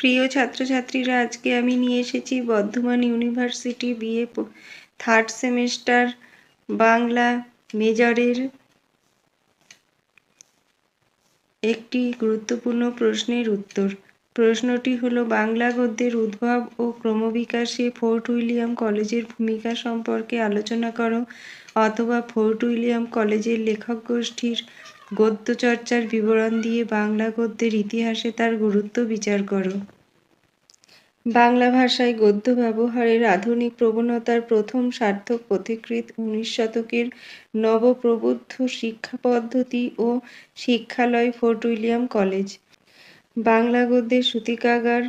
প্রিয় ছাত্রছাত্রীরা, আজকে আমি নিয়ে এসেছি Bardhaman university BA third semester Bangla মেজরের একটি গুরুত্বপূর্ণ প্রশ্নের উত্তর। প্রশ্নটি হলো, বাংলা গদ্যের উদ্ভব ও ক্রমবিকাশে ফোর্ট উইলিয়াম কলেজের ভূমিকা সম্পর্কে আলোচনা করো, অথবা ফোর্ট উইলিয়াম কলেজের লেখক গোষ্ঠীর গদ্যচর্চার বিবরণ দিয়ে বাংলা গদ্যের ইতিহাসে তার গুরুত্ব বিচার করো। বাংলা ভাষায় গদ্য ব্যবহারের আধুনিক প্রবণতার প্রথম সার্থক পথিকৃৎ 19 শতকের নবপ্রবুদ্ধ শিক্ষা পদ্ধতি ও শিক্ষালয় ফোর্ট উইলিয়াম কলেজ। বাংলা গদ্যের সূতিকাগার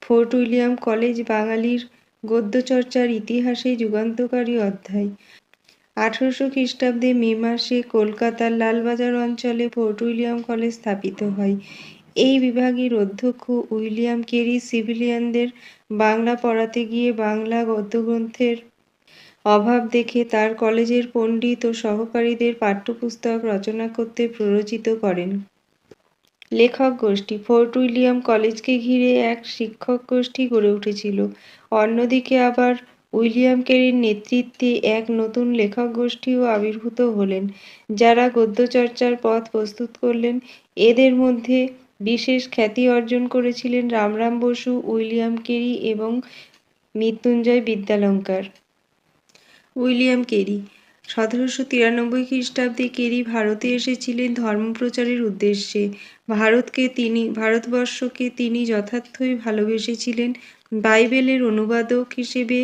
ফোর্ট উইলিয়াম কলেজ বাঙালির গদ্যচর্চার ইতিহাসে যুগান্তকারী অধ্যায়। 1800 খ্রিস্টাব্দে মে মাসে কলকাতার লালবাজার অঞ্চলে ফোর্ট উইলিয়াম কলেজ স্থাপিত হয়। এই বিভাগের অধ্যক্ষ উইলিয়াম কেরি সিভিলিয়ানদের বাংলা পড়াতে গিয়ে বাংলা গদ্যগ্রন্থের অভাব দেখে তার কলেজের পণ্ডিত ও সহকারীদের পাঠ্যপুস্তক রচনা করতে প্ররোচিত করেন। লেখক গোষ্ঠী। ফোর্ট উইলিয়াম কলেজকে ঘিরে এক শিক্ষক গোষ্ঠী গড়ে উঠেছিল। অন্যদিকে আবার উইলিয়াম কেরির নেতৃত্বে এক নতুন লেখক গোষ্ঠীও আবির্ভূত হলেন, যারা গদ্যচর্চার পথ প্রস্তুত করলেন। এদের মধ্যে বিশেষ খ্যাতি অর্জন করেছিলেন রামরাম বসু, উইলিয়াম কেরি এবং মৃত্যুঞ্জয় বিদ্যালঙ্কার। William Carey. 1793 খ্রিস্টাব্দে কেরি ভারতে এসেছিলেন ধর্মপ্রচারের উদ্দেশ্যে। ভারতবর্ষকে তিনি যথার্থই ভালোবেসেছিলেন। বাইবেলের অনুবাদক হিসেবে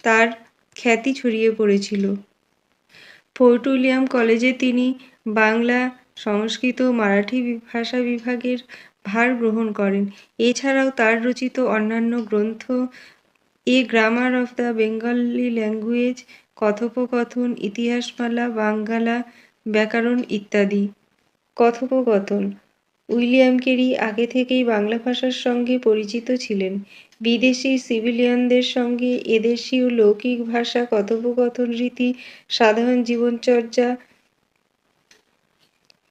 তার খ্যাতি ছড়িয়ে পড়েছিল। ফোর্ট উইলিয়াম কলেজে তিনি বাংলা, সংস্কৃত ও মারাঠি ভাষা বিভাগের ভার গ্রহণ করেন। এছাড়াও তার রচিত অন্যান্য গ্রন্থ a grammar of the Bengali language, কথোপকথন, ইতিহাসমালা, বাঙ্গালা ব্যাকরণ ইত্যাদি। কথোপকথন। উইলিয়াম কেরি আগে থেকেই বাংলা ভাষার সঙ্গে পরিচিত ছিলেন। বিদেশি সিভিলিয়ানদের সঙ্গে এদেশীয় লৌকিক ভাষা, কথোপকথন রীতি, সাধারণ জীবনচর্যা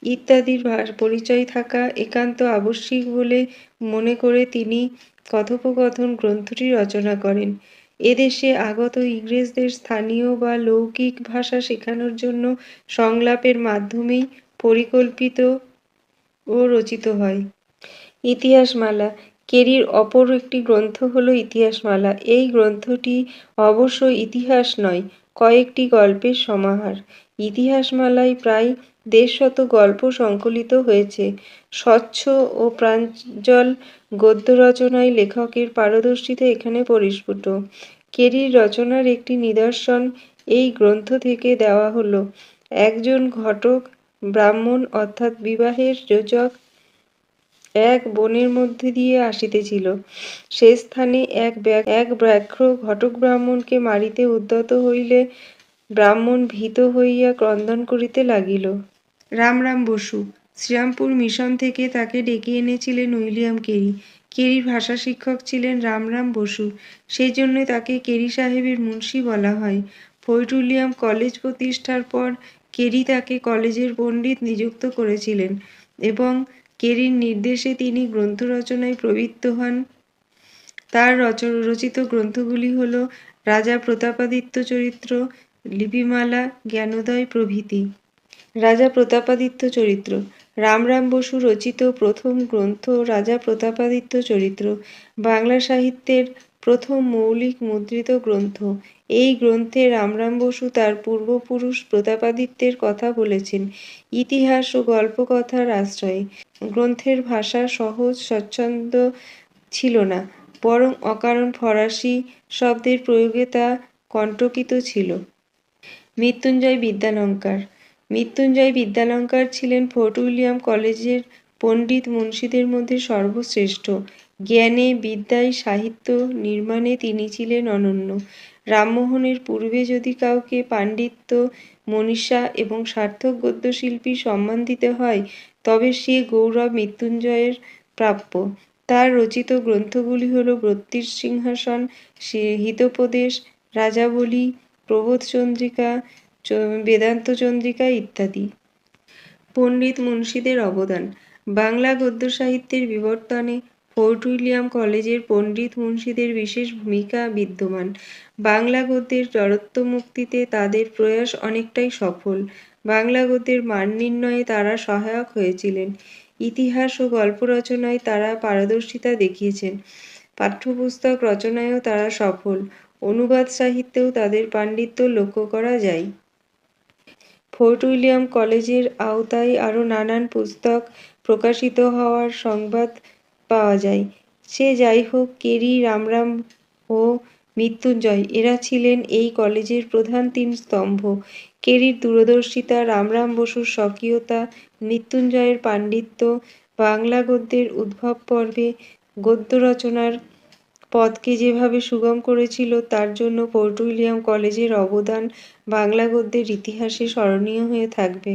ইত্যাদির পরিচয় থাকা একান্ত আবশ্যিক বলে মনে করে তিনি কথোপকথন গ্রন্থটি রচনা করেন। এদেশে আগত ইংরেজদের স্থানীয় বা লৌকিক ভাষা শেখানোর জন্য সংলাপের মাধ্যমেই পরিকল্পিত ও রচিত হয়। ইতিহাসমালা। কেরির অপর একটি গ্রন্থ হল ইতিহাসমালা। এই গ্রন্থটি অবশ্য ইতিহাস নয়, কয়েকটি গল্পের সমাহার। ইতিহাসমালায় প্রায় 150 গল্প সংকলিত হয়েছে। স্বচ্ছ ও প্রাঞ্জল গদ্য রচনায় লেখকের পারদর্শিতা এখানে পরিস্ফুট। কেরির রচনার একটি নিদর্শন এই গ্রন্থ থেকে দেওয়া হল। একজন ঘটক ব্রাহ্মণ অর্থাৎ বিবাহের যোজক এক বনের মধ্যে দিয়ে আসিতেছিল। সে স্থানে এক ব্যাঘ্র ঘটক ব্রাহ্মণকে মারিতে উদ্যত হইলে ব্রাহ্মণ ভীত হইয়া ক্রন্দন করিতে লাগিল। রামরাম বসু। শ্রীরামপুর মিশন থেকে তাকে ডেকে এনেছিলেন উইলিয়াম কেরি। কেরির ভাষা শিক্ষক ছিলেন রামরাম বসু, সেই জন্য তাকে কেরি সাহেবের মুন্সি বলা হয়। ফোর্ট উইলিয়াম কলেজ প্রতিষ্ঠার পর কেরি তাকে কলেজের পণ্ডিত নিযুক্ত করেছিলেন এবং কেরির নির্দেশে তিনি গ্রন্থ রচনায় প্রবৃত্ত হন। তার রচিত গ্রন্থগুলি হল রাজা প্রতাপাদিত্য চরিত্র, লিপিমালা, জ্ঞানোদয় প্রভৃতি। রাজা প্রতাপাদিত্য চরিত্র। রামরাম বসু রচিত প্রথম গ্রন্থ রাজা প্রতাপাদিত্য চরিত্র, বাংলা সাহিত্যের প্রথম মৌলিক মুদ্রিত গ্রন্থ। এই গ্রন্থে রামরাম বসু তার পূর্বপুরুষ প্রতাপাদিত্যের কথা বলেছেন ইতিহাস ও গল্পকথার আশ্রয়ে। গ্রন্থের ভাষা সহজ স্বচ্ছন্দ ছিল না, বরং অকারণ ফরাসি শব্দের প্রয়োগে তা কণ্টকিত ছিল। মৃত্যুঞ্জয় বিদ্যালঙ্কার। মৃত্যুঞ্জয় বিদ্যালঙ্কার ছিলেন ফোর্ট উইলিয়াম কলেজের পণ্ডিত মুন্সিদের মধ্যে সর্বশ্রেষ্ঠ। জ্ঞানে, বিদ্যায়, সাহিত্য নির্মাণে তিনি ছিলেন অনন্য। রামমোহনের পূর্বে যদি কাউকে পাণ্ডিত্য, মনীষা এবং সার্থক গদ্যশিল্পী সম্মান দিতে হয়, তবে সে গৌরব মৃত্যুঞ্জয়ের প্রাপ্য। তার রচিত গ্রন্থগুলি হল বত্রিশ সিংহাসন, হিতোপদেশ, রাজাবলী, প্রবোধচন্দ্রিকা, বেদান্ত চন্দ্রিকা ইত্যাদি। পণ্ডিত মুন্সিদের অবদান। বাংলা গদ্য সাহিত্যের বিবর্তনে ফোর্ট উইলিয়াম কলেজের পণ্ডিত মুন্সিদের বিশেষ ভূমিকা বিদ্যমান। বাংলা গদ্যের জড়ত্বমুক্তিতে তাদের প্রয়াস অনেকটাই সফল। বাংলা গদ্যের মান নির্ণয়ে তারা সহায়ক হয়েছিলেন। ইতিহাস ও গল্প রচনায় তারা পারদর্শিতা দেখিয়েছেন। পাঠ্যপুস্তক রচনায়ও তারা সফল। অনুবাদ সাহিত্যেও তাদের পাণ্ডিত্য লক্ষ্য করা যায়। ফোর্ট উইলিয়াম কলেজের আওতায় আরও নানান পুস্তক প্রকাশিত হওয়ার সংবাদ পাওয়া যায়। সে যাই হোক, কেরি, রামরাম ও মৃত্যুঞ্জয় এরা ছিলেন এই কলেজের প্রধান তিন স্তম্ভ। কেরির দূরদর্শিতা, রামরাম বসুর স্বকীয়তা, মৃত্যুঞ্জয়ের পাণ্ডিত্য বাংলা গদ্যের উদ্ভব পর্বে গদ্য রচনার পথকে যেভাবে সুগম করেছিল, তার জন্য ফোর্ট উইলিয়াম কলেজের অবদান বাংলা গদ্যের ইতিহাসে স্মরণীয় হয়ে থাকবে।